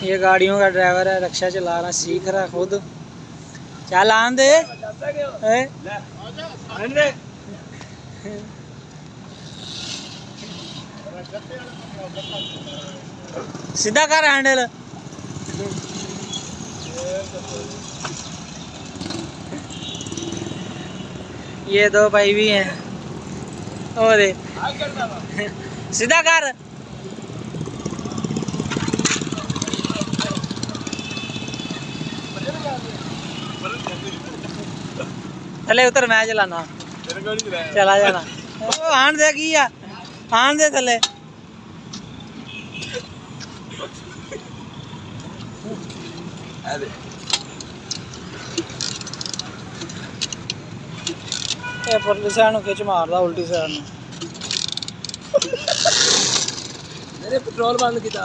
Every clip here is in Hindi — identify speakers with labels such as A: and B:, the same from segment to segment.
A: ये गाड़ियों का ड्राइवर है, रिक्शा चला रहा, सीख रहा खुद। चल आन दे, सीधा कर हैंडल। ये दो भाई भी हैं, और सीधा कर। थले उतर, मैं चलाना, चला जाना। आन दे की आन दे थले। परली साइड खिच मारदा, उल्टी साइड में।
B: मेरे पेट्रोल बंद किया।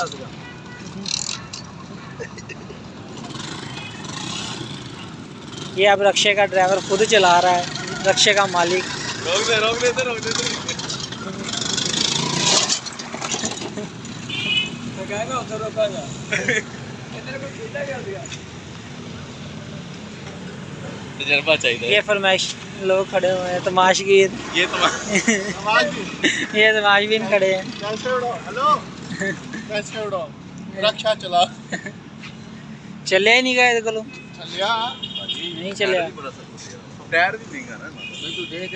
A: ये अब रिक्शे का ड्राइवर खुद चला रहा है, रिक्शे का मालिक।
B: रोक दे रोक दे रोक दे। तजर्बा चाहिए।
A: ये फरमाइश लोग खड़े हुए हैं, तमाशगीर।
B: ये
A: तमाशबीन खड़े हैं।
B: हेलो कैसे उड़ो रक्षा चला।
A: चले ही नहीं गए को
B: चलिया
A: नहीं चले।
B: टायर भी देगा ना तू देख।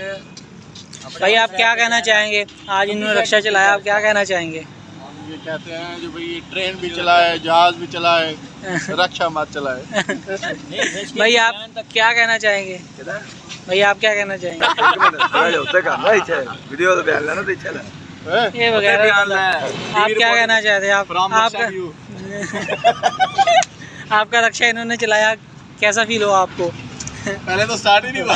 A: भाई आप क्या कहना चाहेंगे? आज इन्होंने रिक्शा चलाया, आप क्या कहना चाहेंगे?
B: ये कहते हैं जो भाई ट्रेन भी चलाए, जहाज भी चलाए, रक्षा मत चलाए।
A: भाई आप क्या कहना चाहेंगे? भाई आप क्या कहना चाहेंगे? ये वगैरह आप क्या कहना चाहते हैं? आपका रिक्शा इन्होंने चलाया, कैसा फील हुआ आपको?
B: पहले तो स्टार्ट ही नहीं हुआ।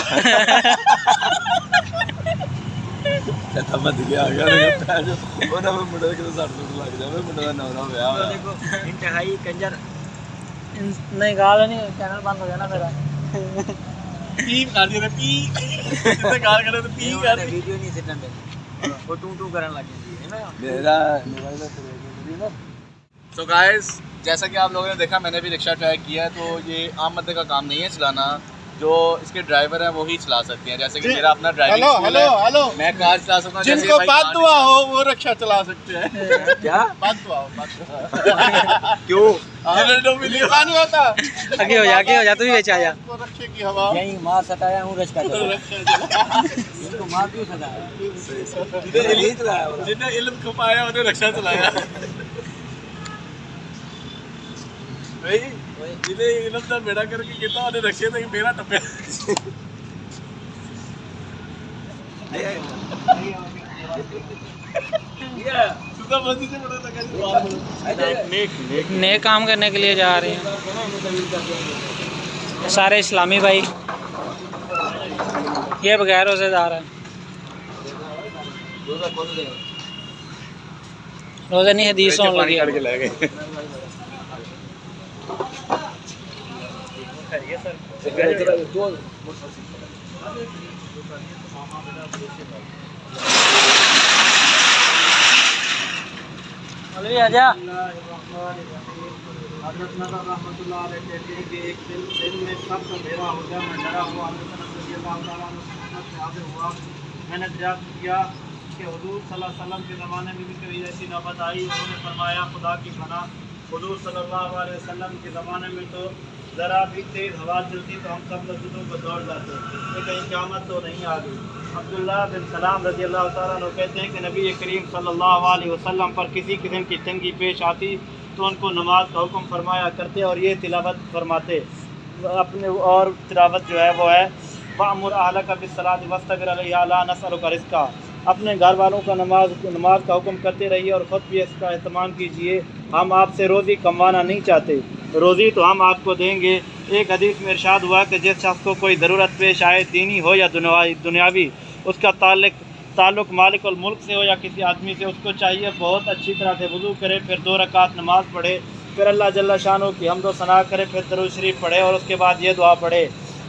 A: इंतहाई कंजर नहीं, गाल नहीं, चैनल बंद हो गया ना मेरा।
B: पी कर दिया पी। जितने गाल करे तो पी कर।
A: वीडियो नहीं सेटन पे वो टू करने लग गई है ना
B: मेरा मोबाइल ना। तो गाइस जैसा कि आप लोगों ने देखा, मैंने भी रिक्शा ट्राई किया है। तो ये आम बंदे का काम नहीं है चलाना, जो इसके ड्राइवर हैं वही चला सकते हैं। जैसे कि मेरा अपना ड्राइविंग स्कूल है, मैं कार चला सकता हूँ।
C: जिनको बात दुआ हो वो रिक्शा चला सकते हैं।
B: क्या
C: बात दुआ हो
B: क्यों
C: नहीं होता।
A: आगे हो जा तू भी बेच आ जा।
C: रक्षे की हवा
A: यही मार सताया हूँ रिक्शा इनको मार क्यों सताया?
B: जिन्हें इल्म खपाया उन्हें रिक्शा चलाया। जिन्हें इल्म का बेड़ा करके कितना उन्हें रखे थे मेरा टप्पे।
A: नए काम करने के लिए जा रहे हैं सारे इस्लामी भाई। ये बगैर रोजेदार है, रोजा नहीं हदीस होने लगी। आजा
C: हज़रत नज़र रहमतुल्लाह अलैह कहते हैं कि एक दिन में सब का अंधेरा हो गया, मैं डरा हुआ मैंने दरियाफ्त किया कि हुजूर सल्लल्लाहु अलैहि वसल्लम के ज़माने में भी कभी ऐसी नौबत आई। उन्होंने फरमाया खुदा की पनाह, हुजूर सल्लल्लाहु अलैहि वसल्लम के ज़माने में तो ज़रा भी तेज़ हवा चलती तो हम सब मस्जिदों को दौड़ जाते, तो कहीं क़यामत तो नहीं आ गई। अब्दुल्लाह बिन सलाम रज़ी अल्लाह तआला अन्हु कहते हैं कि नबी करीम सल्लल्लाहु अलैहि वसल्लम पर किसी किस्म की तंगी पेश आती तो उनको नमाज का हुक्म फरमाया करते और ये तिलावत फरमाते अपने। और तिलावत जो है वो है वअमुर अहलका बिस्सलाति वस्तबिर अलैहा ला नसअलुका रिज़्क़ा। अपने घर वालों का नमाज का हुक्म करते रहिए और ख़ुद भी इसका एहतमाम कीजिए। हम आपसे रोज़ी कमाना नहीं चाहते, रोज़ी तो हम आपको देंगे। एक हदीस में इरशाद हुआ कि जिस शख्स को कोई ज़रूरत पेश आए, दीनी हो या दुनियावी, उसका ताल्लुक़ मालिक और मुल्क से हो या किसी आदमी से, उसको चाहिए बहुत अच्छी तरह से वज़ू करे, फिर 2 रकात नमाज़ पढ़े, फिर अल्लाह जल्ला शानो की हम्द व सना करे, फिर दरूद शरीफ पढ़े और उसके बाद ये दुआ पढ़े,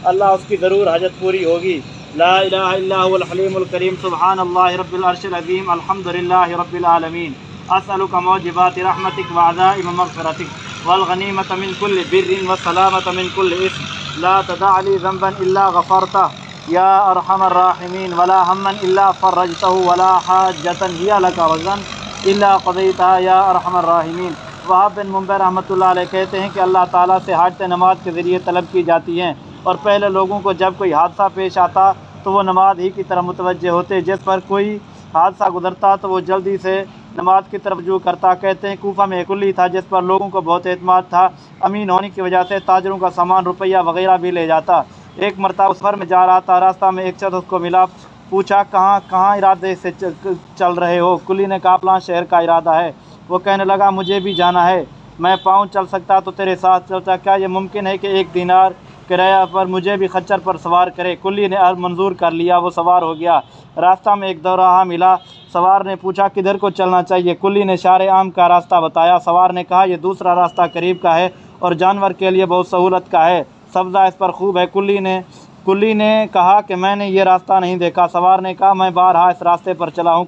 C: अल्लाह उसकी ज़रूर हाजत पूरी होगी। ला इलाहा इल्ला हुवल हलीमुल करीम सुब्हानल्लाहि रब्बिल अर्शिल अज़ीम अल्हम्दुलिल्लाहि रब्बिल आलमीन अस्अलुका मौजिबाति रहमतिक व अज़ाइम मग़फ़िरतिक वल गनीमत मिन कुल्लि बिर्रिन व सलामत मिन कुल्लि इस्म ला तदा ली ज़ंबन इल्ला गफ़रता या अरहमर राहिमीन वला हम्मन इल्ला फ़रजतहु वला हाजतन हिया लका रज़न इल्ला क़ज़ैतहा या अरहमर राहिमीन। वहाब बिन मुंबर रहमतुल्लाह अलैह कहते हैं कि अल्लाह ताला से हाजत नमाज के ज़रिए तलब की जाती हैं, और पहले लोगों को जब कोई हादसा पेश आता तो वो नमाज ही की तरफ मुतवज्जे होते, जिस पर कोई हादसा गुजरता तो वो जल्दी से नमाज की तरफ रुजू करता। कहते हैं कूफा में एक कुल्ली था जिस पर लोगों को बहुत एतमाद था, अमीन होने की वजह से ताजरों का सामान रुपया वगैरह भी ले जाता। एक मरतबा उस पर में जा रहा था, रास्ता में एक शख्स उसको मिला, पूछा कहाँ इरादे से चल रहे हो? कुल्ली ने कहा फलां शहर का इरादा है। वो कहने लगा मुझे भी जाना है, मैं पाँव चल सकता तो तेरे साथ चलता, क्या ये मुमकिन है कि 1 दीनार किराया पर मुझे भी खच्चर पर सवार करे? कुल्ली ने अर्ज़ मंजूर कर लिया, वो सवार हो गया। रास्ता में एक दौराहा मिला, सवार ने पूछा किधर को चलना चाहिए? कुल्ली ने शारे आम का रास्ता बताया। सवार ने कहा यह दूसरा रास्ता करीब का है और जानवर के लिए बहुत सहूलत का है, सब्ज़ा इस पर खूब है। कुल्ली ने कहा कि मैंने ये रास्ता नहीं देखा। सवार ने कहा मैं बारहा इस रास्ते पर चला हूँ।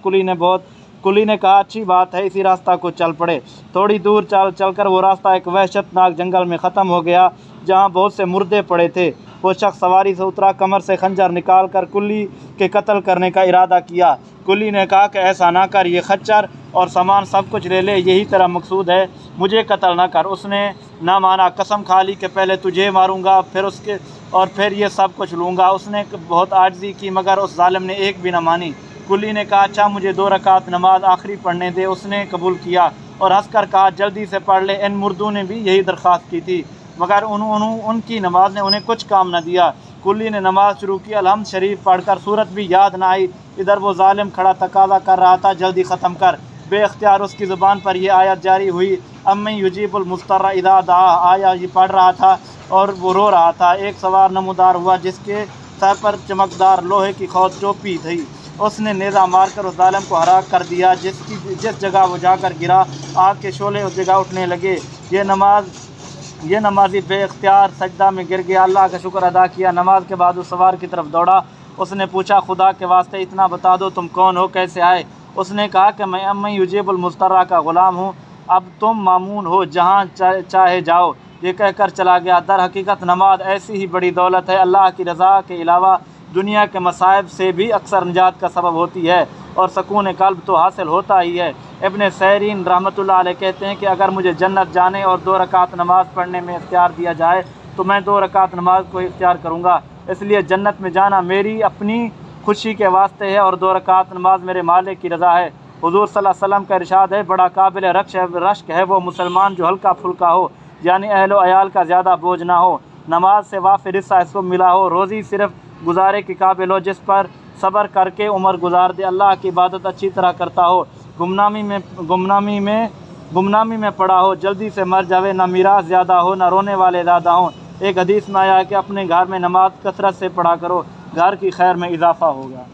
C: कुल्ली ने कहा अच्छी बात है, इसी रास्ता को चल पड़े। थोड़ी दूर चलकर वो रास्ता एक वहशतनाक जंगल में ख़त्म हो गया जहाँ बहुत से मुर्दे पड़े थे। वो शख्स सवारी से उतरा, कमर से खंजर निकाल कर कुल्ली के कत्ल करने का इरादा किया। कुल्ली ने कहा कि ऐसा ना कर, ये खच्चर और सामान सब कुछ ले ले, यही तेरा मकसूद है, मुझे कत्ल ना कर। उसने ना माना, कसम खा ली कि पहले तुझे मारूंगा फिर ये सब कुछ लूँगा। उसने बहुत आजिज़ी की मगर उस जालिम ने एक भी ना मानी। कुल्ली ने कहा अच्छा मुझे 2 रकात नमाज आखिरी पढ़ने दे। उसने कबूल किया और हंसकर कहा जल्दी से पढ़ ले। इन मुर्दों ने भी यही दरख्वास्त की थी मगर उनकी नमाज ने उन्हें कुछ काम न दिया। कुल्ली ने नमाज शुरू की, अलहम्द शरीफ पढ़कर सूरत भी याद न आई। इधर वो जालिम खड़ा तकाज़ा कर रहा था जल्दी ख़त्म कर। बेख्तियार उसकी ज़ुबान पर यह आयत जारी हुई, अम्मन युजीबुल मुस्तर्रा इज़ा दआ। आया ये पढ़ रहा था और वो रो रहा था। एक सवार नमूदार हुआ जिसके सर पर चमकदार लोहे की खौद टोपी थी। उसने नेज़ा मारकर उस जालिम को हराक कर दिया। जिस जगह वो जाकर गिरा आग के शोले उस जगह उठने लगे। ये नमाजी बेख्तियार सजदा में गिर गया, अल्लाह का शुक्र अदा किया। नमाज के बाद उस सवार की तरफ दौड़ा। उसने पूछा खुदा के वास्ते इतना बता दो तुम कौन हो, कैसे आए? उसने कहा कि मैं अम्मी युजीबुल मुस्तर्रा का ग़ुलाम हूँ, अब तुम मामून हो, जहाँ चाहे जाओ। ये कहकर चला गया। दर हकीकत नमाज ऐसी ही बड़ी दौलत है, अल्लाह की रज़ा के अलावा दुनिया के मसाइब से भी अक्सर निजात का सबब होती है और सकून कल्ब तो हासिल होता ही है। इब्न सैरीन रहमतुल्लाह अलैह कहते हैं कि अगर मुझे जन्नत जाने और 2 रकात नमाज पढ़ने में इख्तियार दिया जाए तो मैं 2 रकात नमाज को इख्तियार करूँगा। इसलिए जन्नत में जाना मेरी अपनी खुशी के वास्ते है और 2 रकात नमाज मेरे मालिक की रज़ा है। हुज़ूर सल्लल्लाहु अलैहि वसल्लम का इरशाद है, बड़ा काबिल रश्क है वो मुसलमान जो हल्का फुल्का हो, यानी अहलो अयाल का ज़्यादा बोझ ना हो, नमाज से वाफिर हिस्सा इसको मिला हो, रोज़ी सिर्फ गुजारे के काबिल हो, जिस पर सब्र करके उम्र गुजार दे, अल्लाह की इबादत अच्छी तरह करता हो, गुमनामी में पड़ा हो, जल्दी से मर जावे, ना मीरास ज़्यादा हो, ना रोने वाले ज़्यादा हों। एक हदीस में आया है कि अपने घर में नमाज कसरत से पढ़ा करो, घर की खैर में इजाफ़ा होगा।